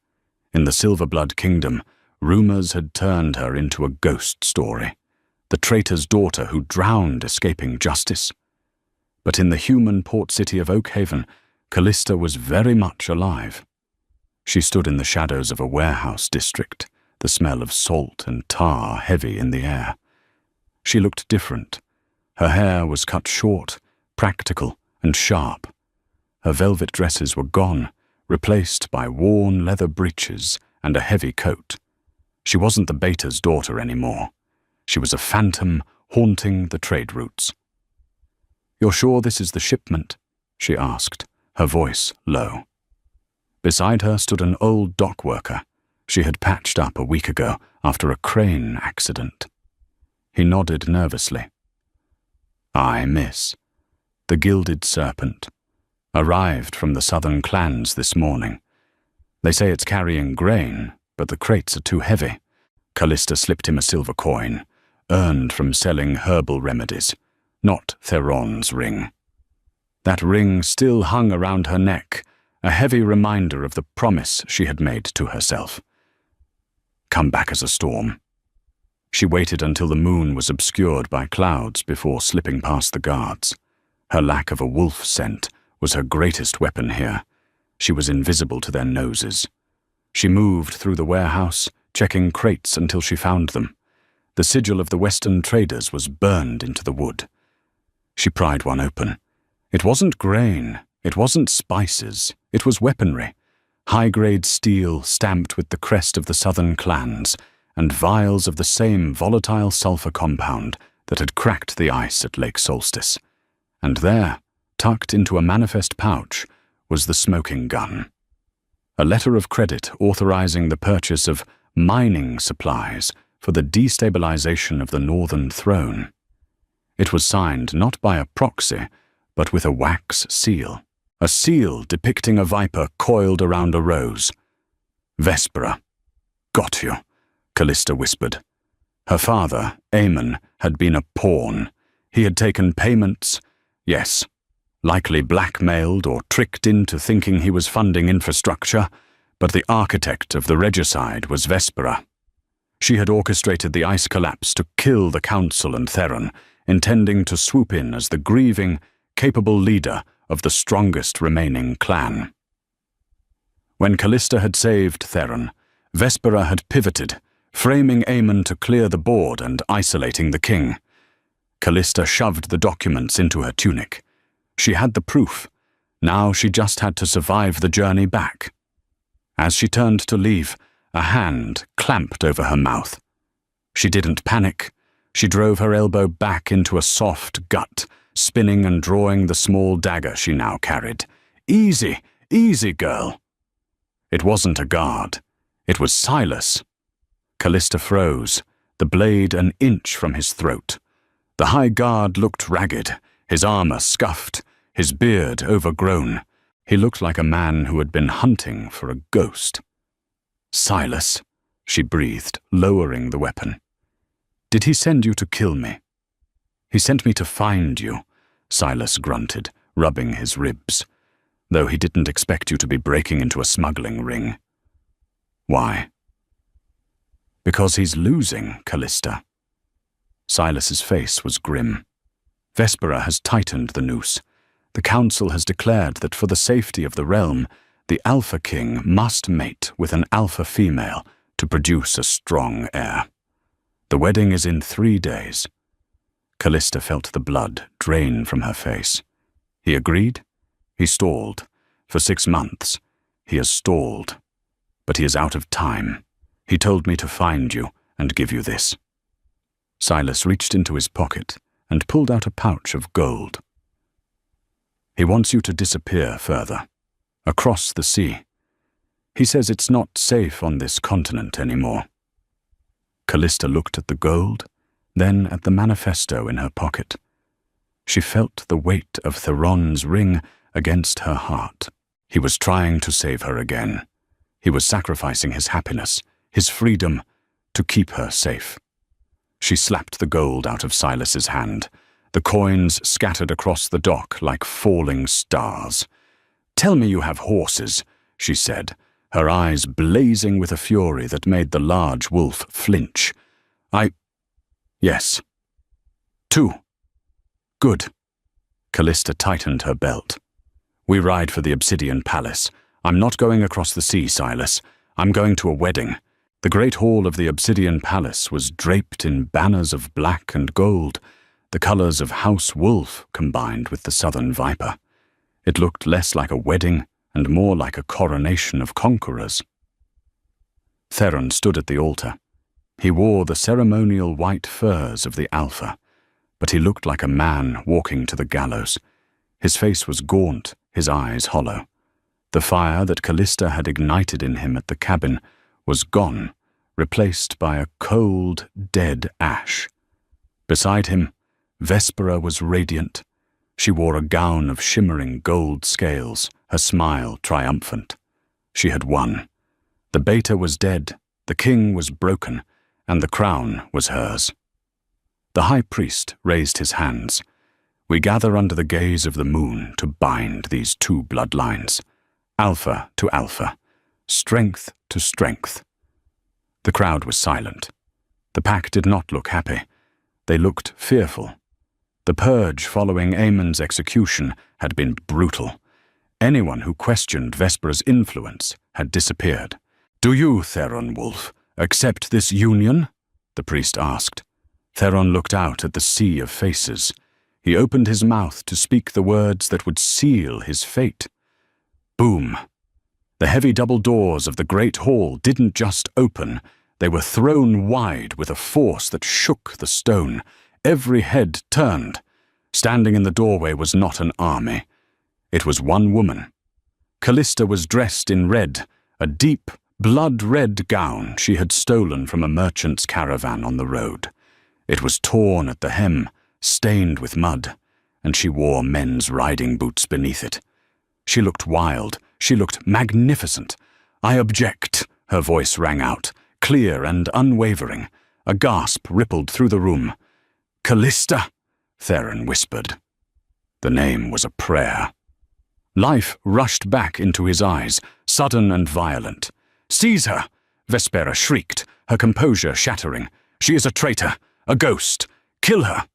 In the Silverblood Kingdom, rumors had turned her into a ghost story, the traitor's daughter who drowned escaping justice. But in the human port city of Oakhaven, Callista was very much alive. She stood in the shadows of a warehouse district, the smell of salt and tar heavy in the air. She looked different. Her hair was cut short, practical, and sharp. Her velvet dresses were gone, replaced by worn leather breeches and a heavy coat. She wasn't the baiter's daughter anymore. She was a phantom haunting the trade routes. "You're sure this is the shipment?" she asked, her voice low. Beside her stood an old dock worker. She had patched up a week ago after a crane accident. He nodded nervously. "Aye, miss. The Gilded Serpent. Arrived from the southern clans this morning. They say it's carrying grain, but the crates are too heavy." Callista slipped him a silver coin, earned from selling herbal remedies, not Theron's ring. That ring still hung around her neck, a heavy reminder of the promise she had made to herself. Come back as a storm. She waited until the moon was obscured by clouds before slipping past the guards. Her lack of a wolf scent was her greatest weapon here. She was invisible to their noses. She moved through the warehouse, checking crates until she found them. The sigil of the Western traders was burned into the wood. She pried one open. It wasn't grain, it wasn't spices, it was weaponry. High-grade steel stamped with the crest of the southern clans, and vials of the same volatile sulfur compound that had cracked the ice at Lake Solstice. And there, tucked into a manifest pouch, was the smoking gun. A letter of credit authorizing the purchase of mining supplies for the destabilization of the Northern Throne. It was signed not by a proxy, but with a wax seal. A seal depicting a viper coiled around a rose. "Vespera. Got you," Callista whispered. Her father, Aemon, had been a pawn. He had taken payments, yes, likely blackmailed or tricked into thinking he was funding infrastructure, but the architect of the regicide was Vespera. She had orchestrated the ice collapse to kill the council and Theron, intending to swoop in as the grieving, capable leader of the strongest remaining clan. When Callista had saved Theron, Vespera had pivoted, framing Aemon to clear the board and isolating the king. Callista shoved the documents into her tunic. She had the proof. Now she just had to survive the journey back. As she turned to leave, a hand clamped over her mouth. She didn't panic. She drove her elbow back into a soft gut, spinning and drawing the small dagger she now carried. "Easy, easy, girl." It wasn't a guard. It was Silas. Callista froze, the blade an inch from his throat. The high guard looked ragged, his armor scuffed, his beard overgrown. He looked like a man who had been hunting for a ghost. "Silas," she breathed, lowering the weapon. "Did he send you to kill me?" "He sent me to find you," Silas grunted, rubbing his ribs, "though he didn't expect you to be breaking into a smuggling ring." "Why?" "Because he's losing, Callista." Silas's face was grim. Vespera has tightened the noose. The council has declared that for the safety of the realm, the Alpha King must mate with an alpha female to produce a strong heir. The wedding is in 3 days. Callista felt the blood drain from her face. He agreed. He stalled. For 6 months, he has stalled. But he is out of time. He told me to find you and give you this. Silas reached into his pocket and pulled out a pouch of gold. He wants you to disappear further, across the sea. He says it's not safe on this continent anymore. Callista looked at the gold, then at the manifesto in her pocket. She felt the weight of Theron's ring against her heart. He was trying to save her again. He was sacrificing his happiness, his freedom, to keep her safe. She slapped the gold out of Silas's hand. The coins scattered across the dock like falling stars. "Tell me you have horses," she said, her eyes blazing with a fury that made the large wolf flinch. Yes. 2. Good. Callista tightened her belt. "We ride for the Obsidian Palace. I'm not going across the sea, Silas. I'm going to a wedding." The great hall of the Obsidian Palace was draped in banners of black and gold, the colors of House Wolf combined with the Southern Viper. It looked less like a wedding and more like a coronation of conquerors. Theron stood at the altar. He wore the ceremonial white furs of the Alpha, but he looked like a man walking to the gallows. His face was gaunt, his eyes hollow. The fire that Callista had ignited in him at the cabin was gone, replaced by a cold, dead ash. Beside him, Vespera was radiant. She wore a gown of shimmering gold scales, her smile triumphant. She had won. The beta was dead, the king was broken, and the crown was hers. The high priest raised his hands. "We gather under the gaze of the moon to bind these 2 bloodlines, alpha to alpha, strength to strength." The crowd was silent. The pack did not look happy. They looked fearful. The purge following Aemon's execution had been brutal. Anyone who questioned Vespera's influence had disappeared. "Do you, Theron Wolf, accept this union?" the priest asked. Theron looked out at the sea of faces. He opened his mouth to speak the words that would seal his fate. Boom! The heavy double doors of the great hall didn't just open, they were thrown wide with a force that shook the stone. Every head turned. Standing in the doorway was not an army. It was one woman. Callista was dressed in red, a deep, blood-red gown she had stolen from a merchant's caravan on the road. It was torn at the hem, stained with mud, and she wore men's riding boots beneath it. She looked wild. She looked magnificent. "I object," her voice rang out, clear and unwavering. A gasp rippled through the room. "Callista," Theron whispered. The name was a prayer. Life rushed back into his eyes, sudden and violent. "Seize her!" Vespera shrieked, her composure shattering. "She is a traitor, a ghost. Kill her!"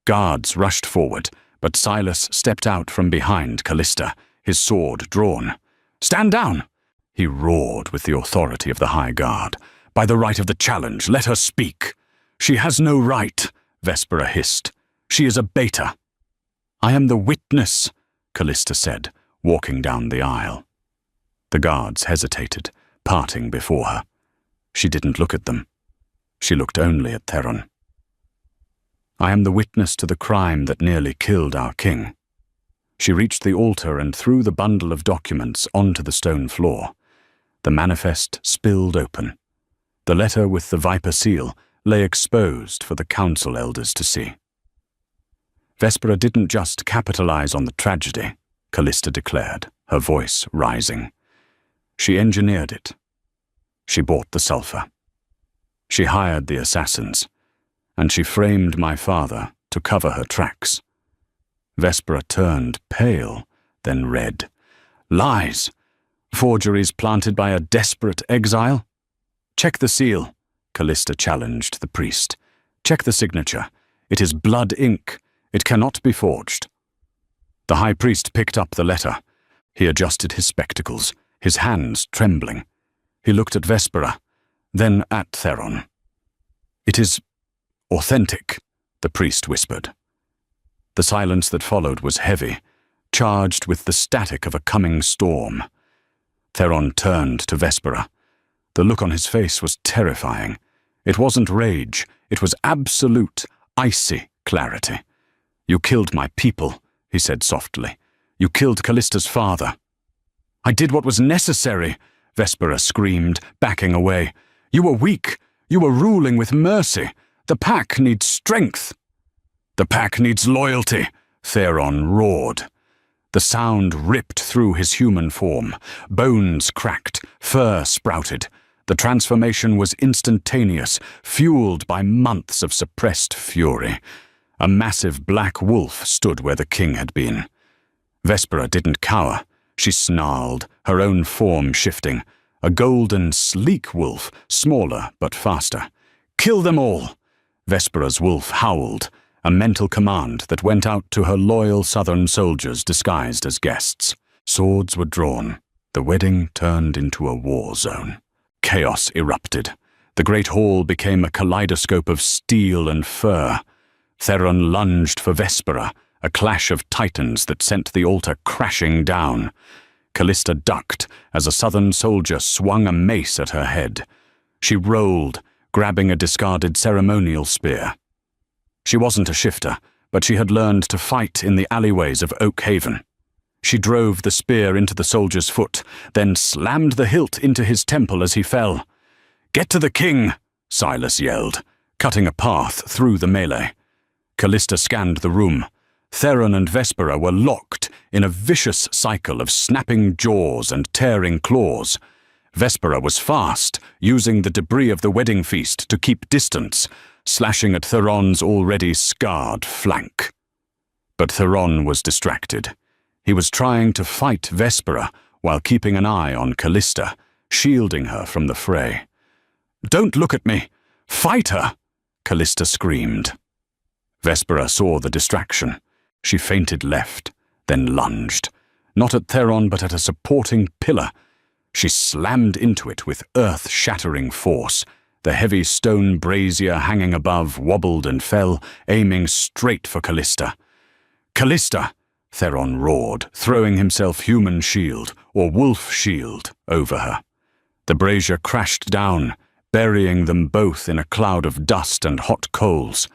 Guards rushed forward, but Silas stepped out from behind Callista, his sword drawn. "Stand down!" he roared with the authority of the High Guard. "By the right of the challenge, let her speak." "She has no right," Vespera hissed. "She is a beta." "I am the witness," Callista said, walking down the aisle. The guards hesitated, parting before her. She didn't look at them. She looked only at Theron. "I am the witness to the crime that nearly killed our king." She reached the altar and threw the bundle of documents onto the stone floor. The manifest spilled open. The letter with the viper seal lay exposed for the council elders to see. Vespera didn't just capitalize on the tragedy, Callista declared, her voice rising. She engineered it. She bought the sulfur. She hired the assassins, and she framed my father to cover her tracks. Vespera turned pale, then red. "Lies! Forgeries planted by a desperate exile?" "Check the seal," Callista challenged the priest. Check the signature. It is blood ink. It cannot be forged." The high priest picked up the letter. He adjusted his spectacles, his hands trembling. He looked at Vespera, then at Theron. "It is authentic," the priest whispered. The silence that followed was heavy, charged with the static of a coming storm. Theron turned to Vespera. The look on his face was terrifying. It wasn't rage, it was absolute, icy clarity. "You killed my people," he said softly. "You killed Callista's father." "I did what was necessary," Vespera screamed, backing away. "You were weak. You were ruling with mercy. The pack needs strength." "The pack needs loyalty," Theron roared. The sound ripped through his human form. Bones cracked, fur sprouted. The transformation was instantaneous, fueled by months of suppressed fury. A massive black wolf stood where the king had been. Vespera didn't cower. She snarled, her own form shifting. A golden, sleek wolf, smaller but faster. "Kill them all!" Vespera's wolf howled, a mental command that went out to her loyal southern soldiers disguised as guests. Swords were drawn. The wedding turned into a war zone. Chaos erupted. The great hall became a kaleidoscope of steel and fur. Theron lunged for Vespera, a clash of titans that sent the altar crashing down. Callista ducked as a southern soldier swung a mace at her head. She rolled, grabbing a discarded ceremonial spear. She wasn't a shifter, but she had learned to fight in the alleyways of Oak Haven. She drove the spear into the soldier's foot, then slammed the hilt into his temple as he fell. "Get to the king!" Silas yelled, cutting a path through the melee. Callista scanned the room. Theron and Vespera were locked in a vicious cycle of snapping jaws and tearing claws. Vespera was fast, using the debris of the wedding feast to keep distance, slashing at Theron's already scarred flank. But Theron was distracted. He was trying to fight Vespera while keeping an eye on Callista, shielding her from the fray. "Don't look at me! Fight her!" Callista screamed. Vespera saw the distraction. She feinted left, then lunged, not at Theron but at a supporting pillar. She slammed into it with earth-shattering force. The heavy stone brazier hanging above wobbled and fell, aiming straight for Callista. "Callista!" Theron roared, throwing himself human shield, or wolf shield, over her. The brazier crashed down, burying them both in a cloud of dust and hot coals.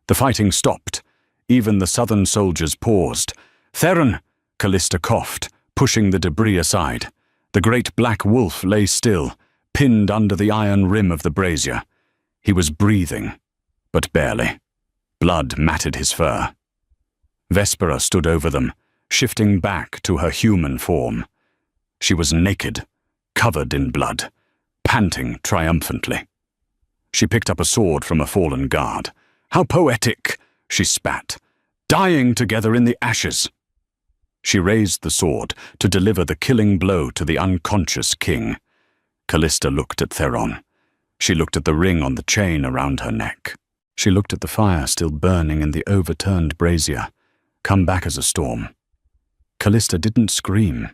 The fighting stopped. Even the southern soldiers paused. "Theron!" Callista coughed, pushing the debris aside. The great black wolf lay still, pinned under the iron rim of the brazier. He was breathing, but barely. Blood matted his fur. Vespera stood over them, shifting back to her human form. She was naked, covered in blood, panting triumphantly. She picked up a sword from a fallen guard. "How poetic!" she spat. "Dying together in the ashes." She raised the sword to deliver the killing blow to the unconscious king. Callista looked at Theron. She looked at the ring on the chain around her neck. She looked at the fire still burning in the overturned brazier, come back as a storm. Callista didn't scream.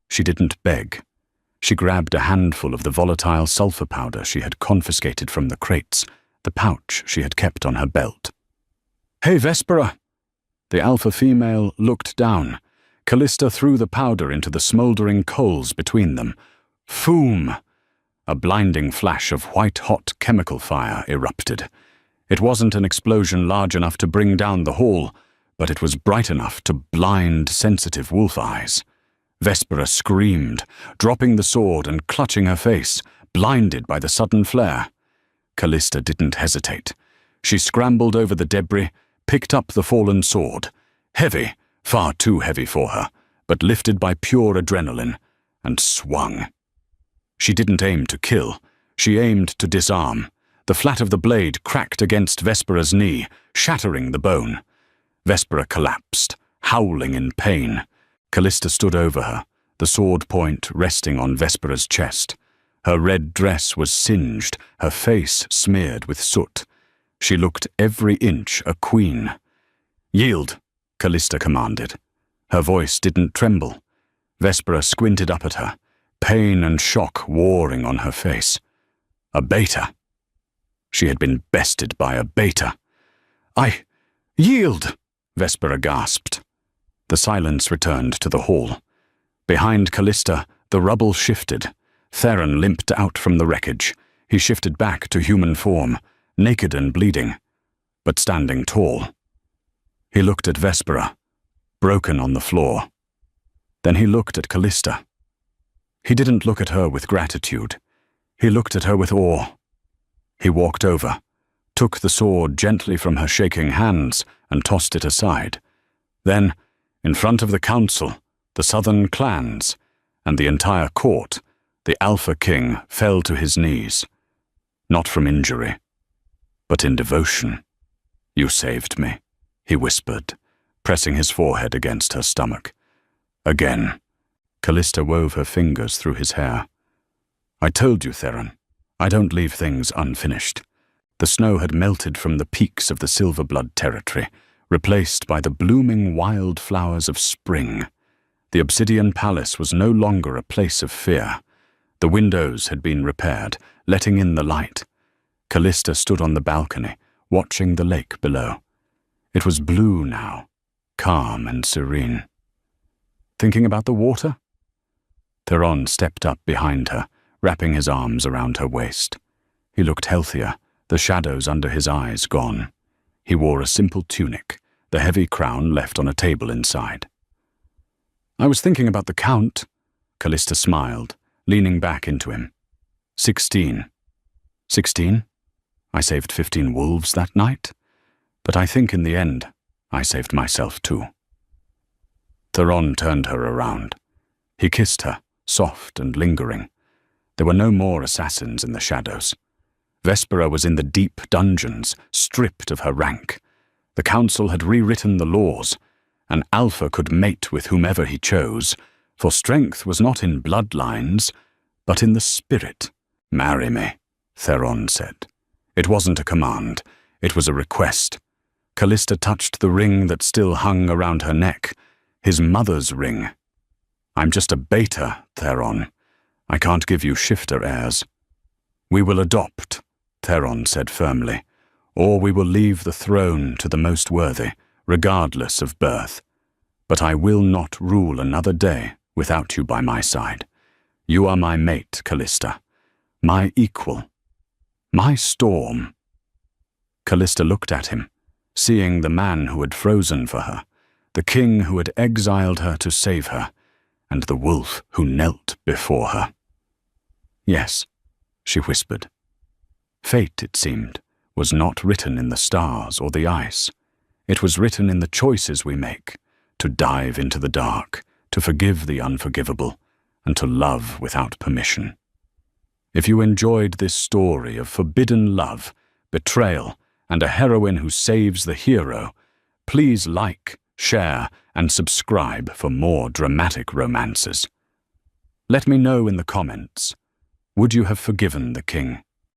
She didn't beg. She grabbed a handful of the volatile sulfur powder she had confiscated from the crates, the pouch she had kept on her belt. "Hey, Vespera!" The alpha female looked down. Callista threw the powder into the smouldering coals between them. Foom! A blinding flash of white-hot chemical fire erupted. It wasn't an explosion large enough to bring down the hall, but it was bright enough to blind sensitive wolf eyes. Vespera screamed, dropping the sword and clutching her face, blinded by the sudden flare. Callista didn't hesitate. She scrambled over the debris, picked up the fallen sword. Heavy, far too heavy for her, but lifted by pure adrenaline, and swung. She didn't aim to kill. She aimed to disarm. The flat of the blade cracked against Vespera's knee, shattering the bone. Vespera collapsed, howling in pain. Callista stood over her, the sword point resting on Vespera's chest. Her red dress was singed, her face smeared with soot. She looked every inch a queen. "Yield," Callista commanded. Her voice didn't tremble. Vespera squinted up at her, pain and shock warring on her face. A beta. She had been bested by a beta. Yield!" Vespera gasped. The silence returned to the hall. Behind Callista, the rubble shifted. Theron limped out from the wreckage. He shifted back to human form, naked and bleeding, but standing tall. He looked at Vespera, broken on the floor. Then he looked at Callista. He didn't look at her with gratitude. He looked at her with awe. He walked over, took the sword gently from her shaking hands, and tossed it aside. Then, in front of the council, the southern clans, and the entire court, the Alpha King fell to his knees. Not from injury, but in devotion. "You saved me," he whispered, pressing his forehead against her stomach. Again, Callista wove her fingers through his hair. "I told you, Theron, I don't leave things unfinished." The snow had melted from the peaks of the Silverblood territory, replaced by the blooming wild flowers of spring. The obsidian palace was no longer a place of fear. The windows had been repaired, letting in the light. Callista stood on the balcony, watching the lake below. It was blue now, calm and serene. Thinking about the water? Theron stepped up behind her, wrapping his arms around her waist. He looked healthier, the shadows under his eyes gone. He wore a simple tunic, the heavy crown left on a table inside. "I was thinking about the Count," Callista smiled, leaning back into him. 16. 16? I saved 15 wolves that night, but I think in the end, I saved myself too. Theron turned her around. He kissed her, soft and lingering. There were no more assassins in the shadows. Vespera was in the deep dungeons, stripped of her rank. The council had rewritten the laws. An alpha could mate with whomever he chose, for strength was not in bloodlines, but in the spirit. "Marry me," Theron said. It wasn't a command, it was a request. Callista touched the ring that still hung around her neck, his mother's ring. "I'm just a beta, Theron. I can't give you shifter heirs." "We will adopt," Theron said firmly, "or we will leave the throne to the most worthy, regardless of birth. But I will not rule another day without you by my side. You are my mate, Callista, my equal, my storm." Callista looked at him, seeing the man who had frozen for her, the king who had exiled her to save her, and the wolf who knelt before her. "Yes," she whispered. Fate, it seemed, was not written in the stars or the ice. It was written in the choices we make, to dive into the dark, to forgive the unforgivable, and to love without permission. If you enjoyed this story of forbidden love, betrayal, and a heroine who saves the hero, please like, share, and subscribe for more dramatic romances. Let me know in the comments, would you have forgiven the king?